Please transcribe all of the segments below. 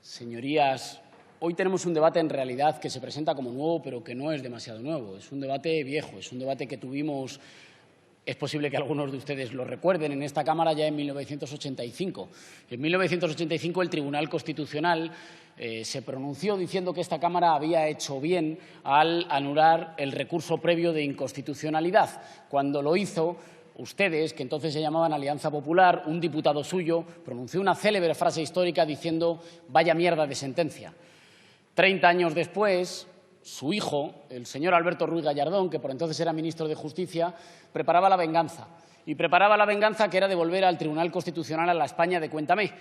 Señorías, hoy tenemos un debate en realidad que se presenta como nuevo, pero que no es demasiado nuevo. Es un debate viejo, es un debate que tuvimos, es posible que algunos de ustedes lo recuerden, en esta Cámara ya en 1985. En 1985 el Tribunal Constitucional se pronunció diciendo que esta Cámara había hecho bien al anular el recurso previo de inconstitucionalidad. Cuando lo hizo, ustedes, que entonces se llamaban Alianza Popular, un diputado suyo pronunció una célebre frase histórica diciendo «vaya mierda de sentencia». 30 años después, su hijo, el señor Alberto Ruiz Gallardón, que por entonces era ministro de Justicia, preparaba la venganza. Y preparaba la venganza que era devolver al Tribunal Constitucional a la España de Cuéntame.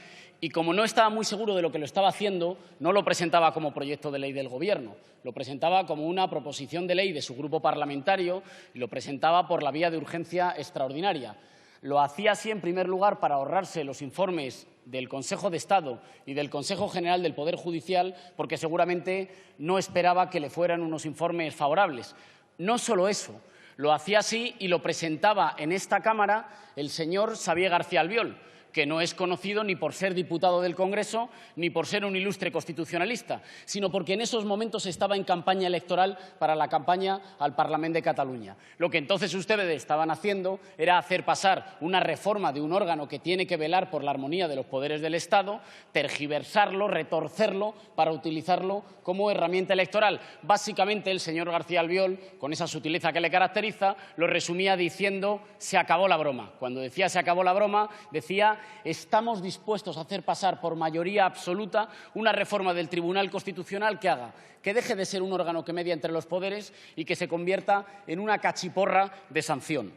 Y como no estaba muy seguro de lo que lo estaba haciendo, no lo presentaba como proyecto de ley del Gobierno, lo presentaba como una proposición de ley de su grupo parlamentario y lo presentaba por la vía de urgencia extraordinaria. Lo hacía así, en primer lugar, para ahorrarse los informes del Consejo de Estado y del Consejo General del Poder Judicial, porque seguramente no esperaba que le fueran unos informes favorables. No solo eso, lo hacía así y lo presentaba en esta Cámara el señor Xavier García Albiol, que no es conocido ni por ser diputado del Congreso ni por ser un ilustre constitucionalista, sino porque en esos momentos estaba en campaña electoral para la campaña al Parlament de Cataluña. Lo que entonces ustedes estaban haciendo era hacer pasar una reforma de un órgano que tiene que velar por la armonía de los poderes del Estado, tergiversarlo, retorcerlo para utilizarlo como herramienta electoral. Básicamente, el señor García Albiol, con esa sutileza que le caracteriza, lo resumía diciendo «se acabó la broma». Cuando decía «se acabó la broma», decía «estamos dispuestos a hacer pasar por mayoría absoluta una reforma del Tribunal Constitucional que haga que deje de ser un órgano que media entre los poderes y que se convierta en una cachiporra de sanción».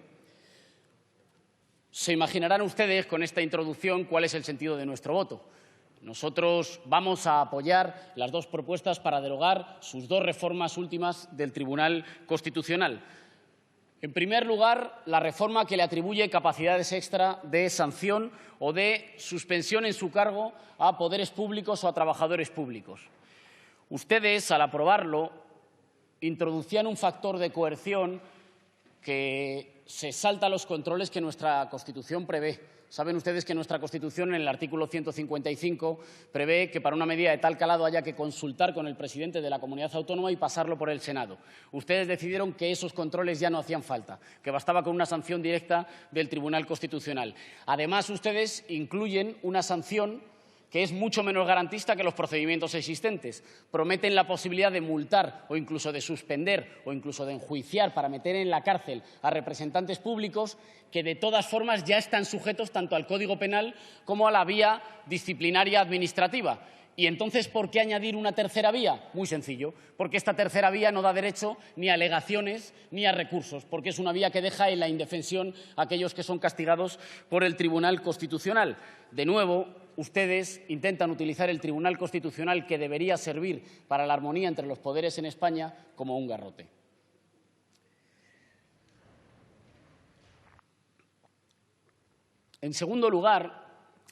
Se imaginarán ustedes con esta introducción cuál es el sentido de nuestro voto. Nosotros vamos a apoyar las dos propuestas para derogar sus dos reformas últimas del Tribunal Constitucional. En primer lugar, la reforma que le atribuye capacidades extra de sanción o de suspensión en su cargo a poderes públicos o a trabajadores públicos. Ustedes, al aprobarlo, introducían un factor de coerción que se salta a los controles que nuestra Constitución prevé. Saben ustedes que nuestra Constitución, en el artículo 155, prevé que para una medida de tal calado haya que consultar con el presidente de la comunidad autónoma y pasarlo por el Senado. Ustedes decidieron que esos controles ya no hacían falta, que bastaba con una sanción directa del Tribunal Constitucional. Además, ustedes incluyen una sanción que es mucho menos garantista que los procedimientos existentes. Prometen la posibilidad de multar o incluso de suspender o incluso de enjuiciar para meter en la cárcel a representantes públicos que de todas formas ya están sujetos tanto al Código Penal como a la vía disciplinaria administrativa. ¿Y entonces por qué añadir una tercera vía? Muy sencillo, porque esta tercera vía no da derecho ni a alegaciones ni a recursos, porque es una vía que deja en la indefensión a aquellos que son castigados por el Tribunal Constitucional. De nuevo, ustedes intentan utilizar el Tribunal Constitucional, que debería servir para la armonía entre los poderes en España, como un garrote. En segundo lugar,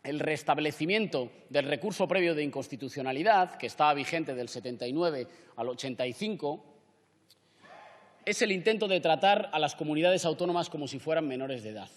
el restablecimiento del recurso previo de inconstitucionalidad, que estaba vigente del 79 al 85, es el intento de tratar a las comunidades autónomas como si fueran menores de edad.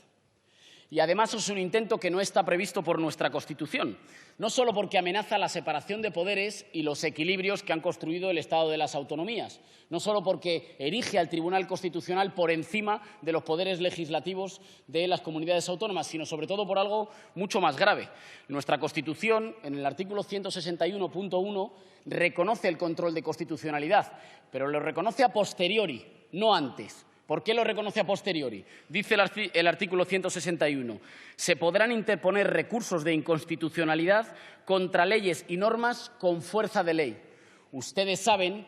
Y además es un intento que no está previsto por nuestra Constitución, no solo porque amenaza la separación de poderes y los equilibrios que han construido el Estado de las autonomías, no solo porque erige al Tribunal Constitucional por encima de los poderes legislativos de las comunidades autónomas, sino sobre todo por algo mucho más grave. Nuestra Constitución, en el artículo 161.1, reconoce el control de constitucionalidad, pero lo reconoce a posteriori, no antes. ¿Por qué lo reconoce a posteriori? Dice el artículo 161. Se podrán interponer recursos de inconstitucionalidad contra leyes y normas con fuerza de ley. Ustedes saben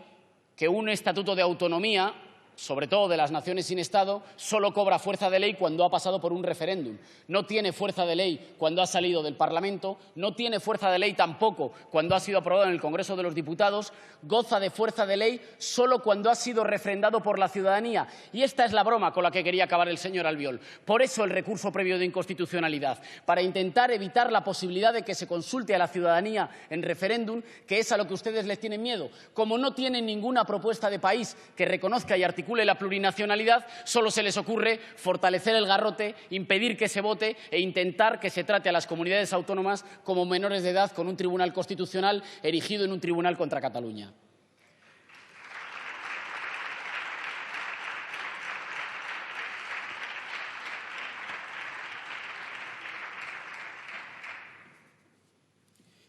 que un estatuto de autonomía, sobre todo de las naciones sin Estado, solo cobra fuerza de ley cuando ha pasado por un referéndum. No tiene fuerza de ley cuando ha salido del Parlamento, no tiene fuerza de ley tampoco cuando ha sido aprobado en el Congreso de los Diputados, goza de fuerza de ley solo cuando ha sido refrendado por la ciudadanía. Y esta es la broma con la que quería acabar el señor Albiol. Por eso el recurso previo de inconstitucionalidad, para intentar evitar la posibilidad de que se consulte a la ciudadanía en referéndum, que es a lo que ustedes les tienen miedo. Como no tienen ninguna propuesta de país que reconozca y articule articule la plurinacionalidad, solo se les ocurre fortalecer el garrote, impedir que se vote e intentar que se trate a las comunidades autónomas como menores de edad con un tribunal constitucional erigido en un tribunal contra Cataluña.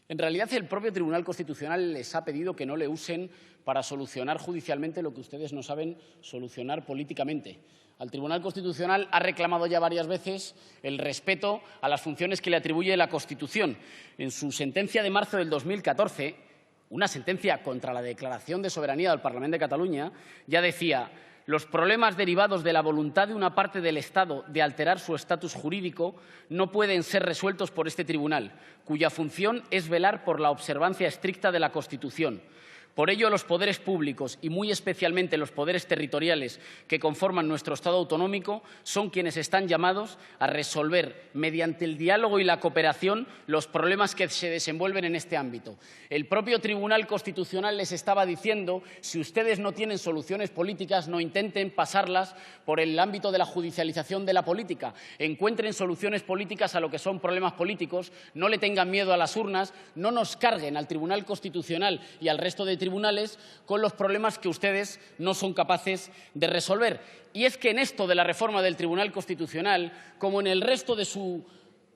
En realidad, el propio Tribunal Constitucional les ha pedido que no le usen para solucionar judicialmente lo que ustedes no saben solucionar políticamente. Al Tribunal Constitucional ha reclamado ya varias veces el respeto a las funciones que le atribuye la Constitución. En su sentencia de marzo del 2014, una sentencia contra la declaración de soberanía del Parlamento de Cataluña, ya decía: los problemas derivados de la voluntad de una parte del Estado de alterar su estatus jurídico no pueden ser resueltos por este tribunal, cuya función es velar por la observancia estricta de la Constitución. Por ello, los poderes públicos y muy especialmente los poderes territoriales que conforman nuestro Estado autonómico son quienes están llamados a resolver mediante el diálogo y la cooperación los problemas que se desenvuelven en este ámbito. El propio Tribunal Constitucional les estaba diciendo: si ustedes no tienen soluciones políticas, no intenten pasarlas por el ámbito de la judicialización de la política. Encuentren soluciones políticas a lo que son problemas políticos, no le tengan miedo a las urnas, no nos carguen al Tribunal Constitucional y al resto de tribunales con los problemas que ustedes no son capaces de resolver. Y es que en esto de la reforma del Tribunal Constitucional, como en el resto de su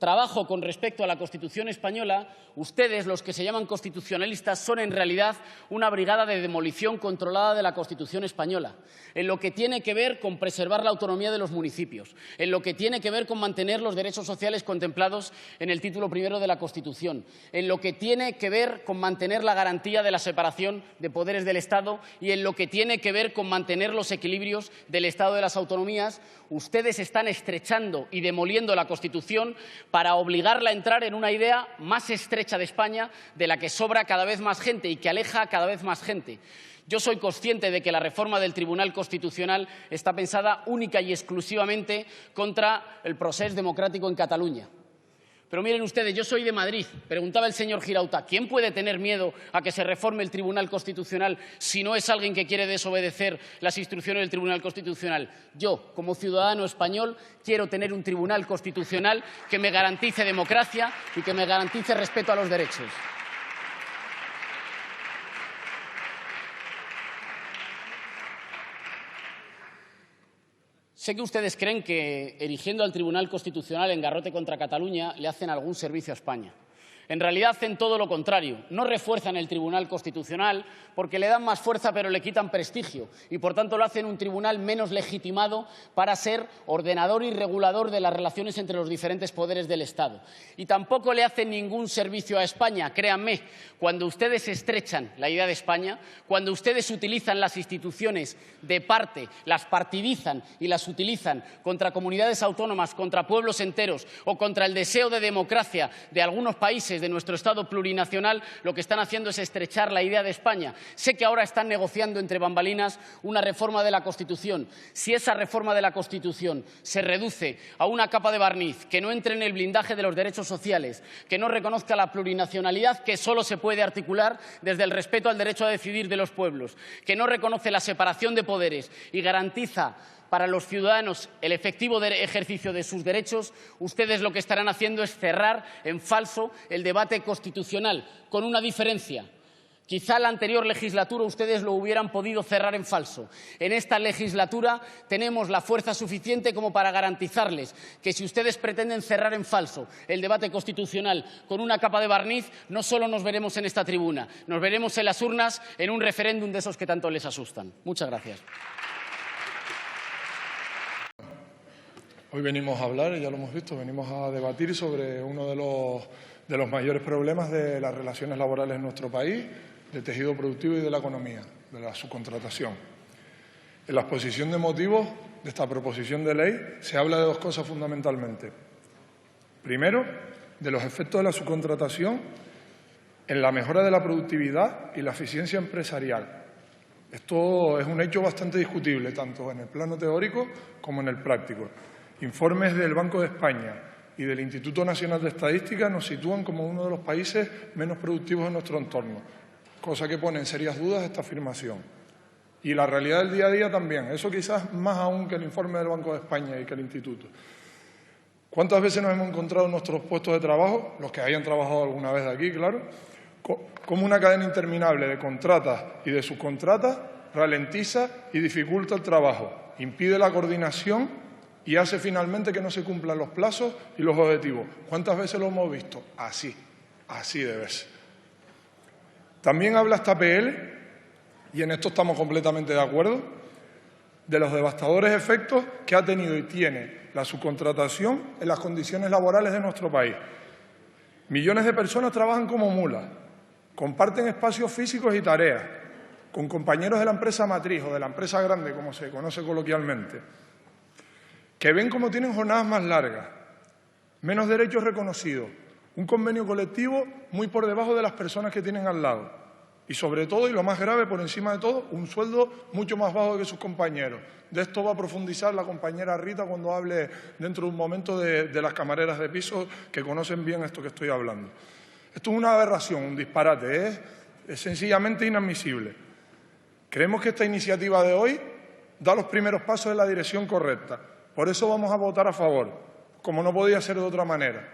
trabajo con respecto a la Constitución española, ustedes, los que se llaman constitucionalistas, son en realidad una brigada de demolición controlada de la Constitución española, en lo que tiene que ver con preservar la autonomía de los municipios, en lo que tiene que ver con mantener los derechos sociales contemplados en el título primero de la Constitución, en lo que tiene que ver con mantener la garantía de la separación de poderes del Estado y en lo que tiene que ver con mantener los equilibrios del Estado de las autonomías. Ustedes están estrechando y demoliendo la Constitución para obligarla a entrar en una idea más estrecha de España, de la que sobra cada vez más gente y que aleja a cada vez más gente. Yo soy consciente de que la reforma del Tribunal Constitucional está pensada única y exclusivamente contra el procés democrático en Cataluña. Pero miren ustedes, yo soy de Madrid. Preguntaba el señor Girauta: ¿quién puede tener miedo a que se reforme el Tribunal Constitucional si no es alguien que quiere desobedecer las instrucciones del Tribunal Constitucional? Yo, como ciudadano español, quiero tener un Tribunal Constitucional que me garantice democracia y que me garantice respeto a los derechos. Sé que ustedes creen que, erigiendo al Tribunal Constitucional en garrote contra Cataluña, le hacen algún servicio a España. En realidad hacen todo lo contrario. No refuerzan el Tribunal Constitucional porque le dan más fuerza pero le quitan prestigio y, por tanto, lo hacen un tribunal menos legitimado para ser ordenador y regulador de las relaciones entre los diferentes poderes del Estado. Y tampoco le hacen ningún servicio a España, créanme. Cuando ustedes estrechan la idea de España, cuando ustedes utilizan las instituciones de parte, las partidizan y las utilizan contra comunidades autónomas, contra pueblos enteros o contra el deseo de democracia de algunos países de nuestro Estado plurinacional, lo que están haciendo es estrechar la idea de España. Sé que ahora están negociando entre bambalinas una reforma de la Constitución. Si esa reforma de la Constitución se reduce a una capa de barniz que no entre en el blindaje de los derechos sociales, que no reconozca la plurinacionalidad que solo se puede articular desde el respeto al derecho a decidir de los pueblos, que no reconoce la separación de poderes y garantiza para los ciudadanos el efectivo ejercicio de sus derechos, ustedes lo que estarán haciendo es cerrar en falso el debate constitucional, con una diferencia. Quizá en la anterior legislatura ustedes lo hubieran podido cerrar en falso. En esta legislatura tenemos la fuerza suficiente como para garantizarles que si ustedes pretenden cerrar en falso el debate constitucional con una capa de barniz, no solo nos veremos en esta tribuna, nos veremos en las urnas en un referéndum de esos que tanto les asustan. Muchas gracias. Hoy venimos a hablar, ya lo hemos visto, venimos a debatir sobre uno de los mayores problemas de las relaciones laborales en nuestro país, del tejido productivo y de la economía, de la subcontratación. En la exposición de motivos de esta proposición de ley se habla de dos cosas fundamentalmente. Primero, de los efectos de la subcontratación en la mejora de la productividad y la eficiencia empresarial. Esto es un hecho bastante discutible, tanto en el plano teórico como en el práctico. Informes del Banco de España y del Instituto Nacional de Estadística nos sitúan como uno de los países menos productivos de nuestro entorno, cosa que pone en serias dudas esta afirmación. Y la realidad del día a día también. Eso quizás más aún que el informe del Banco de España y que el Instituto. ¿Cuántas veces nos hemos encontrado en nuestros puestos de trabajo, los que hayan trabajado alguna vez de aquí, claro, como una cadena interminable de contratas y de subcontratas ralentiza y dificulta el trabajo, impide la coordinación y hace finalmente que no se cumplan los plazos y los objetivos? ¿Cuántas veces lo hemos visto? Así de veces. También habla esta PL, y en esto estamos completamente de acuerdo, de los devastadores efectos que ha tenido y tiene la subcontratación en las condiciones laborales de nuestro país. Millones de personas trabajan como mulas, comparten espacios físicos y tareas con compañeros de la empresa matriz o de la empresa grande, como se conoce coloquialmente, que ven cómo tienen jornadas más largas, menos derechos reconocidos, un convenio colectivo muy por debajo de las personas que tienen al lado. Y sobre todo, y lo más grave, por encima de todo, un sueldo mucho más bajo que sus compañeros. De esto va a profundizar la compañera Rita cuando hable dentro de un momento de las camareras de piso, que conocen bien esto que estoy hablando. Esto es una aberración, un disparate, es sencillamente inadmisible. Creemos que esta iniciativa de hoy da los primeros pasos en la dirección correcta. Por eso vamos a votar a favor, como no podía ser de otra manera.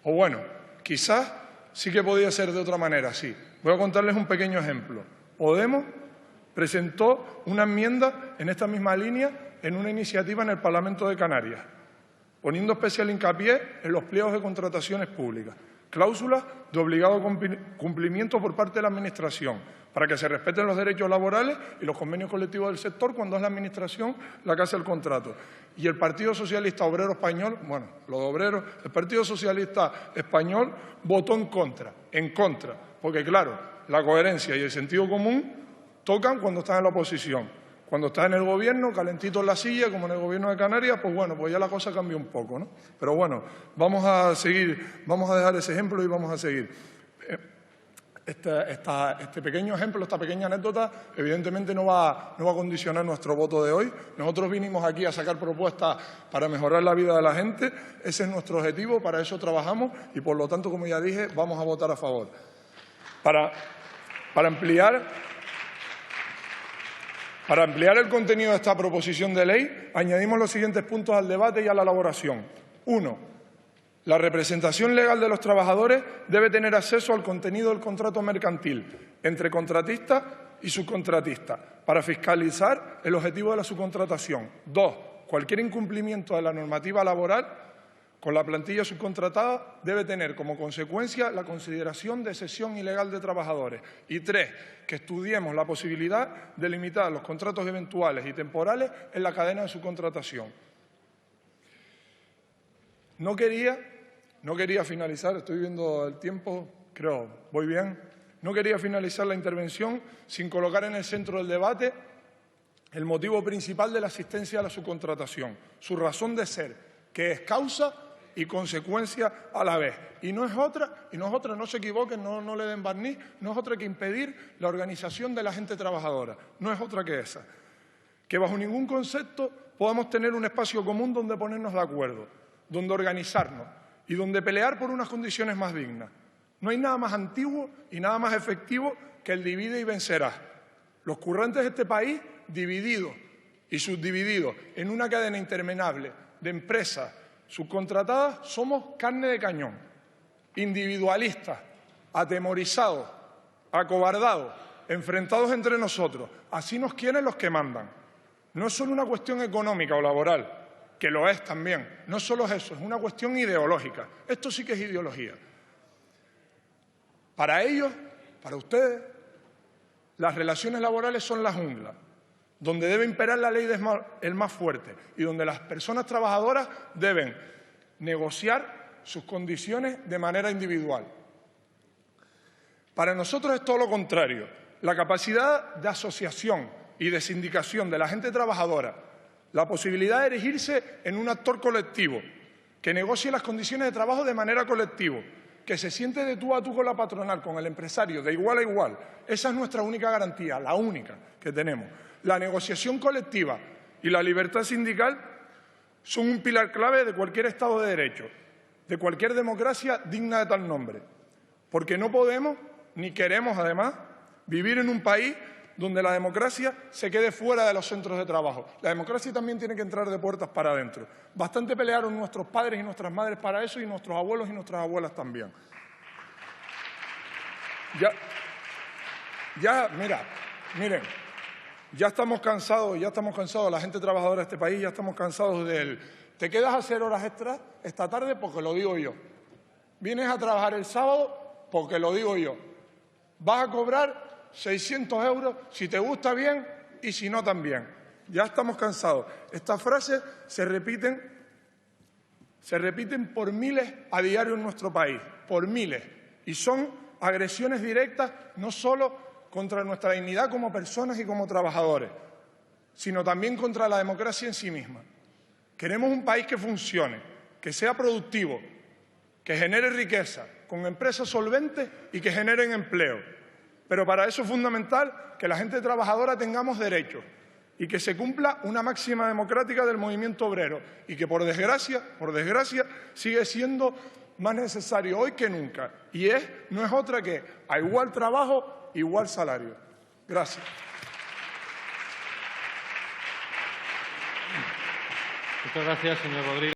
O bueno, quizás sí que podía ser de otra manera, sí. Voy a contarles un pequeño ejemplo. Podemos presentó una enmienda en esta misma línea en una iniciativa en el Parlamento de Canarias, poniendo especial hincapié en los pliegos de contrataciones públicas, cláusulas de obligado cumplimiento por parte de la Administración, para que se respeten los derechos laborales y los convenios colectivos del sector cuando es la Administración la que hace el contrato. Y el Partido Socialista Obrero Español, bueno, los obreros, el Partido Socialista Español votó en contra, porque claro, la coherencia y el sentido común tocan cuando están en la oposición. Cuando está en el Gobierno, calentito en la silla, como en el Gobierno de Canarias, pues bueno, pues ya la cosa cambia un poco, ¿no? Pero bueno, vamos a seguir, vamos a dejar ese ejemplo y vamos a seguir. Este pequeño ejemplo, esta pequeña anécdota, evidentemente no va a condicionar nuestro voto de hoy. Nosotros vinimos aquí a sacar propuestas para mejorar la vida de la gente. Ese es nuestro objetivo, para eso trabajamos y, por lo tanto, como ya dije, vamos a votar a favor. Para ampliar el contenido de esta proposición de ley, añadimos los siguientes puntos al debate y a la elaboración. 1. La representación legal de los trabajadores debe tener acceso al contenido del contrato mercantil entre contratista y subcontratista para fiscalizar el objetivo de la subcontratación. 2. Cualquier incumplimiento de la normativa laboral con la plantilla subcontratada debe tener como consecuencia la consideración de cesión ilegal de trabajadores. Y 3, que estudiemos la posibilidad de limitar los contratos eventuales y temporales en la cadena de subcontratación. No quería finalizar, estoy viendo el tiempo, creo, voy bien. No quería finalizar la intervención sin colocar en el centro del debate el motivo principal de la asistencia a la subcontratación, su razón de ser, que es causa y consecuencia a la vez. Y no es otra, no se equivoquen, no le den barniz, no es otra que impedir la organización de la gente trabajadora. No es otra que esa. Que bajo ningún concepto podamos tener un espacio común donde ponernos de acuerdo, donde organizarnos y donde pelear por unas condiciones más dignas. No hay nada más antiguo y nada más efectivo que el divide y vencerás. Los currantes de este país, divididos y subdivididos en una cadena interminable de empresas subcontratadas, somos carne de cañón, individualistas, atemorizados, acobardados, enfrentados entre nosotros. Así nos quieren los que mandan. No es solo una cuestión económica o laboral, que lo es también. No solo es eso, es una cuestión ideológica. Esto sí que es ideología. Para ellos, para ustedes, las relaciones laborales son la jungla, donde debe imperar la ley del más fuerte y donde las personas trabajadoras deben negociar sus condiciones de manera individual. Para nosotros es todo lo contrario. La capacidad de asociación y de sindicación de la gente trabajadora, la posibilidad de erigirse en un actor colectivo que negocie las condiciones de trabajo de manera colectiva, que se siente de tú a tú con la patronal, con el empresario, de igual a igual. Esa es nuestra única garantía, la única que tenemos. La negociación colectiva y la libertad sindical son un pilar clave de cualquier Estado de Derecho, de cualquier democracia digna de tal nombre. Porque no podemos, ni queremos además, vivir en un país donde la democracia se quede fuera de los centros de trabajo. La democracia también tiene que entrar de puertas para adentro. Bastante pelearon nuestros padres y nuestras madres para eso, y nuestros abuelos y nuestras abuelas también. Miren, ya estamos cansados, la gente trabajadora de este país, ya estamos cansados del te quedas a hacer horas extras esta tarde porque lo digo yo. Vienes a trabajar el sábado porque lo digo yo. Vas a cobrar 600 euros, si te gusta bien y si no también. Ya estamos cansados. Estas frases se repiten por miles a diario en nuestro país, por miles. Y son agresiones directas no solo contra nuestra dignidad como personas y como trabajadores, sino también contra la democracia en sí misma. Queremos un país que funcione, que sea productivo, que genere riqueza, con empresas solventes y que generen empleo. Pero para eso es fundamental que la gente trabajadora tengamos derechos y que se cumpla una máxima democrática del movimiento obrero y que, por desgracia, sigue siendo más necesario hoy que nunca. Y no es otra que a igual trabajo, igual salario. Gracias. Muchas gracias, señor Rodríguez.